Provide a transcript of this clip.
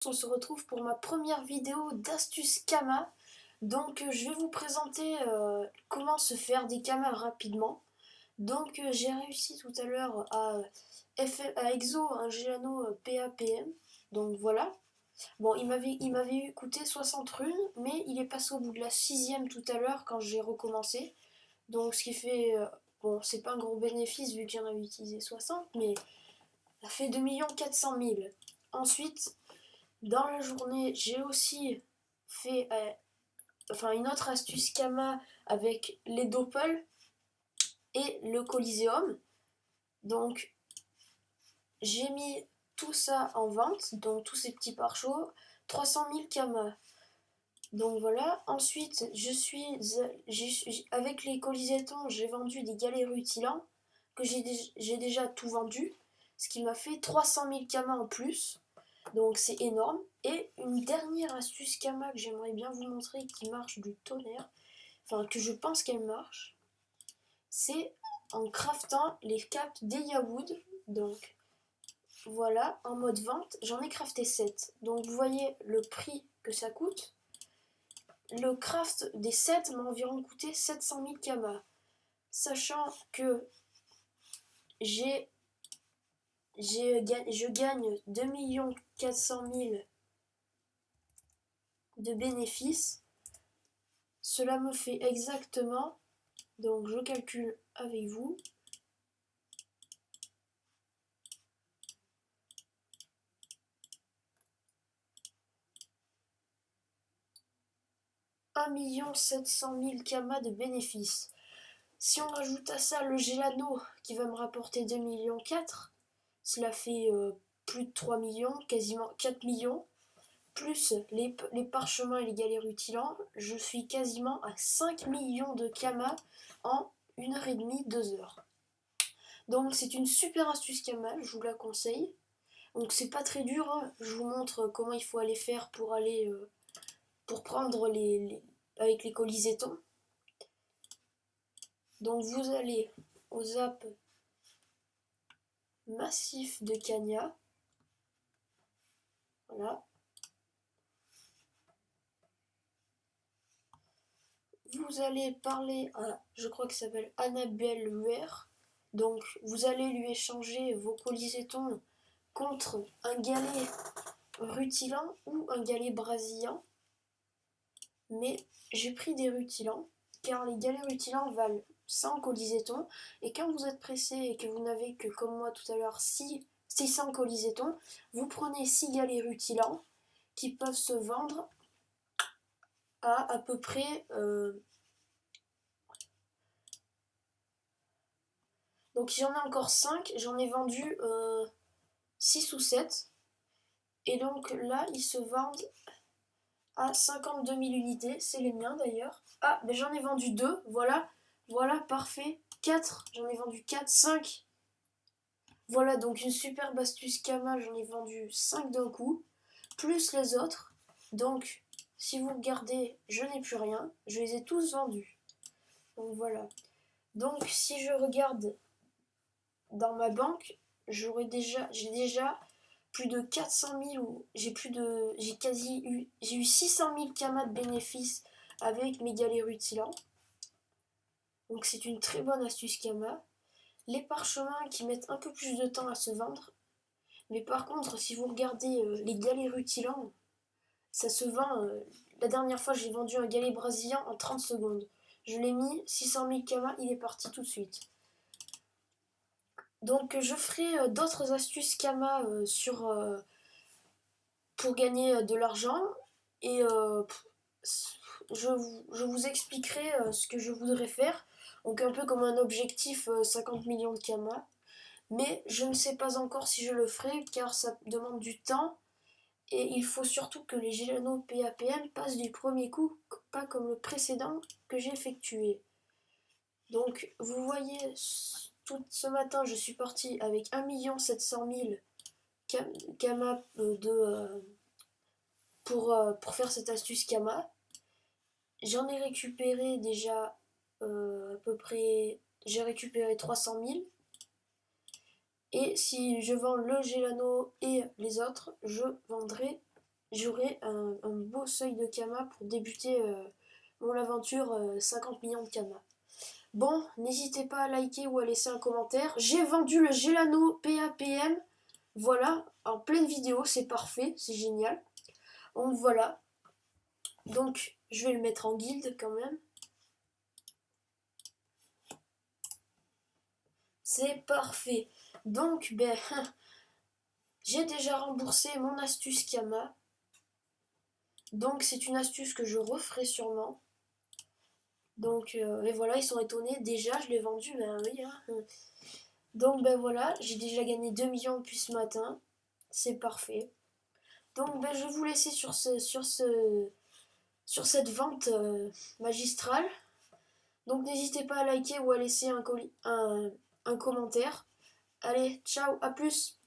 On se retrouve pour ma première vidéo d'astuces Kama. Donc je vais vous présenter comment se faire des Kama rapidement. Donc j'ai réussi tout à l'heure à exo un Gelano PAPM. Donc voilà. Bon, il m'avait coûté 60 runes, mais il est passé au bout de la 6ème tout à l'heure quand j'ai recommencé. Donc ce qui fait, bon, c'est pas un gros bénéfice vu qu'il y en avait utilisé 60, mais ça fait 2 400 000. Ensuite, dans la journée, j'ai aussi fait une autre astuce Kama avec les Doppel et le Coliseum. Donc, j'ai mis tout ça en vente, donc tous ces petits pare-chocs, 300 000 Kama. Donc voilà. Ensuite, avec les Colisétons, j'ai vendu des galets rutilants que j'ai déjà tout vendu, ce qui m'a fait 300 000 Kama en plus. Donc c'est énorme. Et une dernière astuce Kama que j'aimerais bien vous montrer qui marche du tonnerre, enfin que je pense qu'elle marche, c'est en craftant les capes d'Eyawood. Donc voilà, en mode vente, j'en ai crafté 7. Donc vous voyez le prix que ça coûte. Le craft des 7 m'a environ coûté 700 000 Kama. Sachant que je gagne 2 400 000 de bénéfices. Cela me fait exactement, donc je calcule avec vous, 1 700 000 Kama de bénéfices. Si on rajoute à ça le Gelano qui va me rapporter 2,4 millions, cela fait plus de 3 millions, quasiment 4 millions, plus les parchemins et les galets rutilants, je suis quasiment à 5 millions de Kama en 1h30, 2 heures. Donc c'est une super astuce Kama, je vous la conseille. Donc c'est pas très dur, hein. Je vous montre comment il faut aller faire pour aller pour prendre avec les colisétons. Donc vous allez au zap massif de Kanya. Voilà. Vous allez parler à, je crois que ça s'appelle Annabelle Muir. Donc vous allez lui échanger vos colisétons contre un galet rutilant ou un galet brasillant. Mais j'ai pris des rutilants, car les galets rutilants valent 100 colisétons, et quand vous êtes pressé et que vous n'avez que, comme moi tout à l'heure, 600 colisétons, vous prenez 6 galets rutilants qui peuvent se vendre à peu près... donc j'en ai encore 5, j'en ai vendu 6 ou 7, et donc là, ils se vendent à 52 000 unités, c'est les miens d'ailleurs. Ah, ben j'en ai vendu 2, voilà, voilà, parfait. 4, j'en ai vendu 4, 5. Voilà, donc une superbe astuce Kama, j'en ai vendu 5 d'un coup, plus les autres. Donc, si vous regardez, je n'ai plus rien, je les ai tous vendus. Donc voilà. Donc, si je regarde dans ma banque, j'ai déjà plus de 400 000 ou j'ai eu 600 000 Kama de bénéfices avec mes galets rutilants. Donc c'est une très bonne astuce Kama. Les parchemins qui mettent un peu plus de temps à se vendre. Mais par contre, si vous regardez les galets rutilants, ça se vend. La dernière fois, j'ai vendu un galet brésilien en 30 secondes. Je l'ai mis, 600 000 Kama, il est parti tout de suite. Donc je ferai d'autres astuces Kama pour gagner de l'argent. Et je vous expliquerai ce que je voudrais faire. Donc un peu comme un objectif 50 millions de Kama. Mais je ne sais pas encore si je le ferai car ça demande du temps. Et il faut surtout que les Gelano PAPM passent du premier coup, pas comme le précédent que j'ai effectué. Donc vous voyez, tout ce matin je suis parti avec 1 700 000 Kama pour faire cette astuce Kama. J'en ai récupéré déjà à peu près, j'ai récupéré 300 000. Et si je vends le Gelano et les autres, je vendrai j'aurai un beau seuil de Kama pour débuter mon aventure 50 millions de Kama. Bon, n'hésitez pas à liker ou à laisser un commentaire. J'ai vendu le Gelano PAPM. Voilà, en pleine vidéo, c'est parfait, c'est génial. Donc voilà. Donc, je vais le mettre en guilde quand même. C'est parfait. Donc, ben, j'ai déjà remboursé mon astuce Kama. Donc, c'est une astuce que je referai sûrement. Donc, et voilà, ils sont étonnés. Déjà, je l'ai vendu, ben oui. Hein. Donc, ben voilà, j'ai déjà gagné 2 millions depuis ce matin. C'est parfait. Donc, ben, je vais vous laisser sur cette vente magistrale. Donc, n'hésitez pas à liker ou à laisser un commentaire. Allez, ciao, à plus!